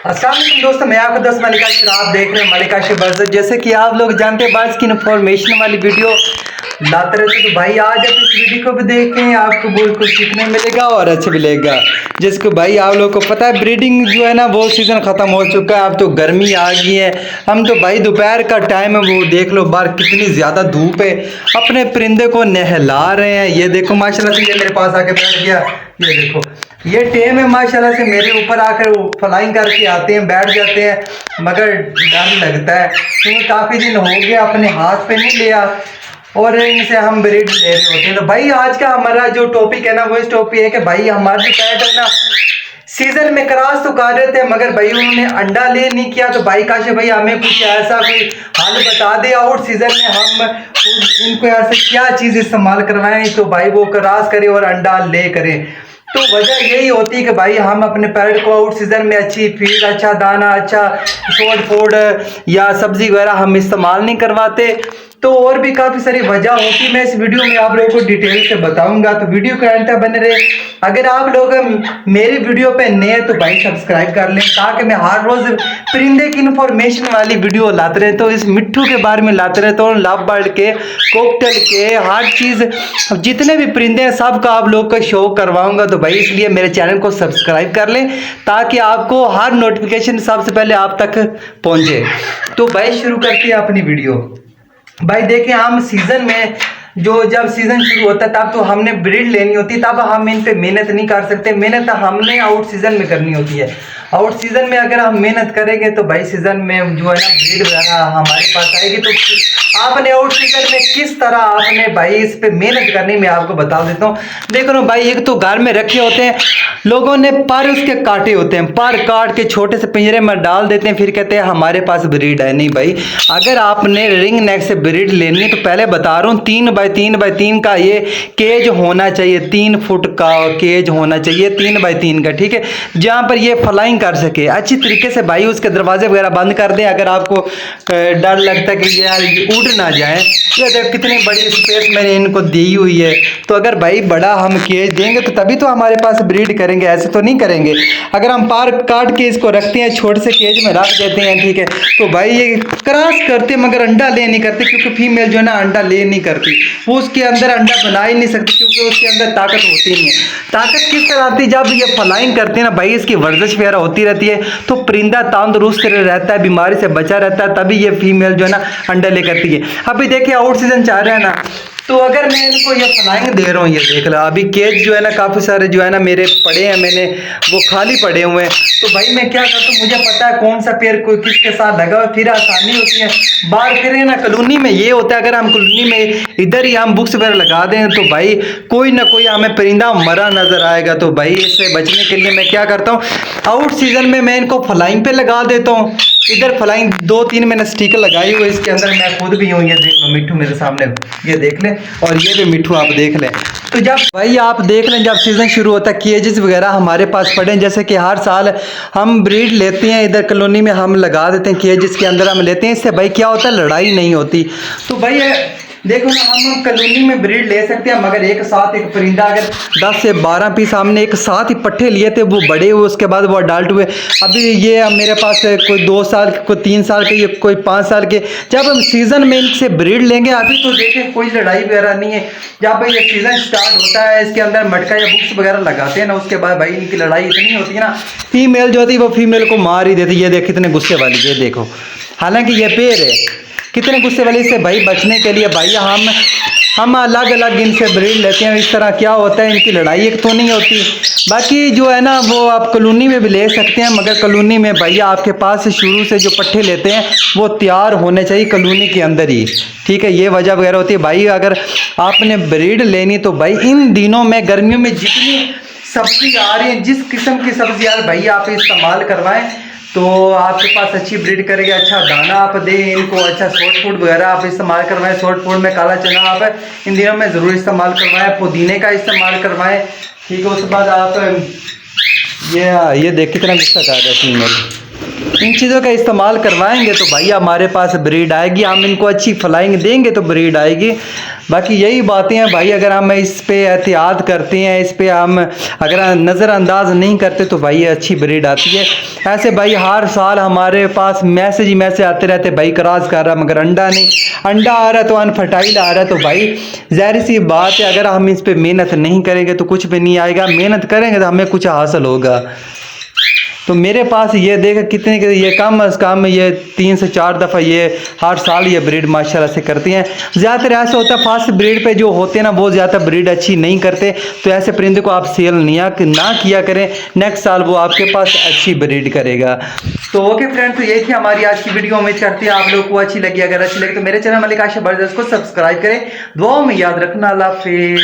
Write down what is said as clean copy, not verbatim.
अस्सलाम वालेकुम दोस्तों, मैं आपका दोस्त मलिका शेर। आप देख रहे हैं मलिका शेर बजट। जैसे कि आप लोग जानते हैं बाज की इन्फॉर्मेशन वाली वीडियो लाते रहते, तो भाई आज आप इस वीडियो को भी देखें, आपको बहुत कुछ सीखने मिलेगा और अच्छा मिलेगा। जिसको भाई आप लोग को पता है ब्रीडिंग जो है ना वो सीज़न ख़त्म हो चुका है, अब तो गर्मी आ गई है। हम तो भाई दोपहर का टाइम है, वो देख लो बाहर कितनी ज़्यादा धूप है, अपने परिंदे को नहला रहे हैं। ये देखो माशाल्लाह से ये मेरे पास आके बैठ गया। ये देखो ये टेम है माशाल्लाह से मेरे ऊपर आकर फ्लाइंग करके आते हैं, बैठ जाते हैं, मगर डर लगता है क्योंकि काफ़ी दिन हो गया अपने हाथ पे नहीं लिया और इनसे हम ब्रीड ले रहे होते हैं। तो भाई आज का हमारा जो टॉपिक है ना वो इस टॉपिक है कि भाई हमारे जो पेट है ना सीजन में क्रॉस तो कर रहे थे, मगर भाई उन्होंने अंडा ले नहीं किया। तो भाई काश भाई हमें कुछ ऐसा कोई हल बता दे आउट सीजन में हम इनको ऐसे क्या चीज़ इस्तेमाल करवाएं तो भाई वो क्रॉस करे और अंडा ले करें। तो वजह यही होती है कि भाई हम अपने पैरट को आउट सीजन में अच्छी फीड, अच्छा दाना, अच्छा शॉर्ट फूड या सब्जी वगैरह हम इस्तेमाल नहीं करवाते। तो और भी काफ़ी सारी वजह होती है, मैं इस वीडियो में आप लोगों को डिटेल से बताऊंगा, तो वीडियो का अंत तक बने रहे। अगर आप लोग मेरी वीडियो पे नए हैं तो भाई सब्सक्राइब कर लें ताकि मैं हर रोज़ परिंदे की इन्फॉर्मेशन वाली वीडियो लाते रहे। तो इस मिट्ठू के बारे में लाते रहे, तो लव बर्ड के, कोकटेल के, हर चीज़ जितने भी परिंदे हैं सबका आप लोग का शो करवाऊंगा। तो भाई इसलिए मेरे चैनल को सब्सक्राइब कर लें ताकि आपको हर नोटिफिकेशन सबसे पहले आप तक पहुंचे। तो भाई शुरू करते हैं अपनी वीडियो। भाई देखिए हम सीजन में जब सीजन शुरू होता है तब तो हमने ब्रीड लेनी होती है, तब हम इन पे मेहनत नहीं कर सकते। मेहनत हमने आउट सीजन में करनी होती है। आउट सीजन में अगर हम मेहनत करेंगे तो भाई सीजन में जो है ना ब्रीड वगैरह हमारे पास आएगी। तो आपने आउट सीजन में किस तरह आपने भाई इस पे मेहनत करनी मैं आपको बता देता हूँ। देखो ना भाई, एक तो घर में रखे होते हैं लोगों ने, पर उसके काटे होते हैं, पर काट के छोटे से पिंजरे में डाल देते हैं, फिर कहते हैं हमारे पास ब्रीड है। नहीं भाई, अगर आपने रिंग नेक से ब्रीड लेनी है तो पहले बता रहा हूँ 3x3x3 का ये केज होना चाहिए, 3 फुट का केज होना चाहिए, 3x3 का, ठीक है, जहाँ पर ये फ्लाइंग कर सके अच्छी तरीके से। भाई उसके दरवाजे वगैरह बंद कर दें अगर आपको डर लगता है कि यार उड़ ना जाए। ये देखो कितनी बड़ी स्पेस मैंने इनको दी हुई है। तो अगर भाई बड़ा हम केज देंगे तो तभी तो हमारे पास ब्रीड करेंगे, ऐसे तो नहीं करेंगे। अगर हम पार काट के इसको रखते हैं, छोटे से केज में रख देते हैं, ठीक है, तो भाई ये क्रॉस करते मगर अंडा ले नहीं करते, क्योंकि फीमेल जो है ना अंडा ले नहीं करती, वो उसके अंदर अंडा बना ही नहीं सकती क्योंकि उसके अंदर ताकत होती नहीं है। ताकत किस तरह आती है? जब ये फ्लाइंग करते हैं ना भाई, इसकी वर्जिश वगैरह होती रहती है तो परिंदा तंदुरुस्त रहता है, बीमारी से बचा रहता है, तभी ये फीमेल जो है ना अंडा ले करती है। अभी देखिए आउट सीजन चल रहा है ना, तो अगर मैं इनको ये फ्लाइंग दे रहा हूँ, ये देख लो अभी केज जो है ना काफ़ी सारे जो है ना मेरे पड़े हैं, मैंने वो खाली पड़े हुए हैं। तो भाई मैं क्या करता हूँ, मुझे पता है कौन सा पेड़ कोई किसके साथ लगा हुआ, फिर आसानी होती है। बाहर फिर ना कॉलोनी में ये होता है, अगर हम कॉलोनी में इधर ही हम बुक्स वगैरह लगा दें तो भाई कोई ना कोई हमें परिंदा मरा नजर आएगा। तो भाई इससे बचने के लिए मैं क्या करता हूँ, आउट सीजन में मैं इनको फ्लाइंग पे लगा देता हूँ। इधर फ्लाइंग 2-3 मैंने स्टिकर लगाई हुई, इसके अंदर मैं खुद भी हूँ। ये देख लो मिट्ठू मेरे सामने, ये देख लें, और ये भी मिट्ठू आप देख लें। तो जब भाई आप देख लें जब सीज़न शुरू होता है, केजेस वगैरह हमारे पास पड़े हैं, जैसे कि हर साल हम ब्रीड लेते हैं, इधर कॉलोनी में हम लगा देते हैं, केजेस के अंदर हम लेते हैं। इससे भाई क्या होता है, लड़ाई नहीं होती। तो भाई देखो ना हम कॉलोनी में ब्रीड ले सकते हैं, मगर एक साथ एक परिंदा अगर 10 से 12 पीस हमने एक साथ ही पट्ठे लिए थे, वो बड़े हुए, उसके बाद वो अडल्ट हुए। अभी ये मेरे पास कोई 2 साल के, कोई 3 साल के, कोई 5 साल के, जब हम सीजन में इनसे ब्रीड लेंगे, अभी तो देखें कोई लड़ाई वगैरह नहीं है। जब भाई ये सीजन स्टार्ट होता है, इसके अंदर मटका या बुक्स वगैरह लगाते हैं ना, उसके बाद भाई इनकी लड़ाई इतनी होती है ना, फीमेल जो होती है वो फीमेल को मार ही देती है। ये देख कितने गुस्से वाली, ये देखो, हालांकि ये पेड़ है, कितने गुस्से वाली। से भाई बचने के लिए भाई हम अलग अलग इनसे ब्रीड लेते हैं। इस तरह क्या होता है, इनकी लड़ाई एक तो नहीं होती। बाकी जो है ना वो आप कॉलोनी में भी ले सकते हैं, मगर कॉलोनी में भैया आपके पास से शुरू से जो पट्ठे लेते हैं वो तैयार होने चाहिए कॉलोनी के अंदर ही, ठीक है, ये वजह वगैरह होती है। भाई अगर आपने ब्रीड लेनी तो भाई इन दिनों में गर्मियों में जितनी सब्जी आ रही है, जिस किस्म की सब्जी आ रही है भाई आप इस्तेमाल करवाएं तो आपके पास अच्छी ब्रीड करेगा। अच्छा दाना आप दें इनको, अच्छा शॉर्ट फूड वगैरह आप इस्तेमाल करवाएं। शॉर्ट फूड में काला चना आप इन दिनों में ज़रूर इस्तेमाल करवाएं, पुदीने का इस्तेमाल करवाएं, ठीक है। उसके बाद आप ये देख कितना गुस्सा कर रहा है फीमेल। इन चीज़ों का इस्तेमाल करवाएंगे तो भाई हमारे पास ब्रीड आएगी। हम इनको अच्छी फ्लाइंग देंगे तो ब्रीड आएगी। बाकी यही बातें हैं भाई, अगर हम इस पे एहतियात करते हैं, इस पे हम अगर नज़रअंदाज नहीं करते तो भाई ये अच्छी ब्रीड आती है। ऐसे भाई हर साल हमारे पास मैसेज ही मैसेज आते रहते, भाई क्रॉस कर रहा मगर अंडा नहीं, अंडा आ रहा तो अनफर्टाइल आ रहा। तो भाई ज़ाहिर सी बात है, अगर हम इस पे मेहनत नहीं करेंगे तो कुछ भी नहीं आएगा, मेहनत करेंगे तो हमें कुछ हासिल होगा। तो मेरे पास ये देख कितने के ये कम अज़ कम ये 3 से 4 दफ़ा ये हर साल ये ब्रीड माशाल्लाह से करती हैं। ज़्यादातर ऐसा होता है फास्ट ब्रीड पे जो होते हैं ना वो ज़्यादा ब्रीड अच्छी नहीं करते, तो ऐसे परिंदे को आप सेल ना किया करें, नेक्स्ट साल वो आपके पास अच्छी ब्रीड करेगा। तो ओके फ्रेंड, तो ये थी हमारी आज की वीडियो। उम्मीद करते हैं आप लोग को अच्छी लगी। अगर अच्छी लगी तो मेरे चैनल मलिक आशिफ बर्ड्स को सब्सक्राइब करें। दुआ में याद रखना। अल्लाह हाफिज़।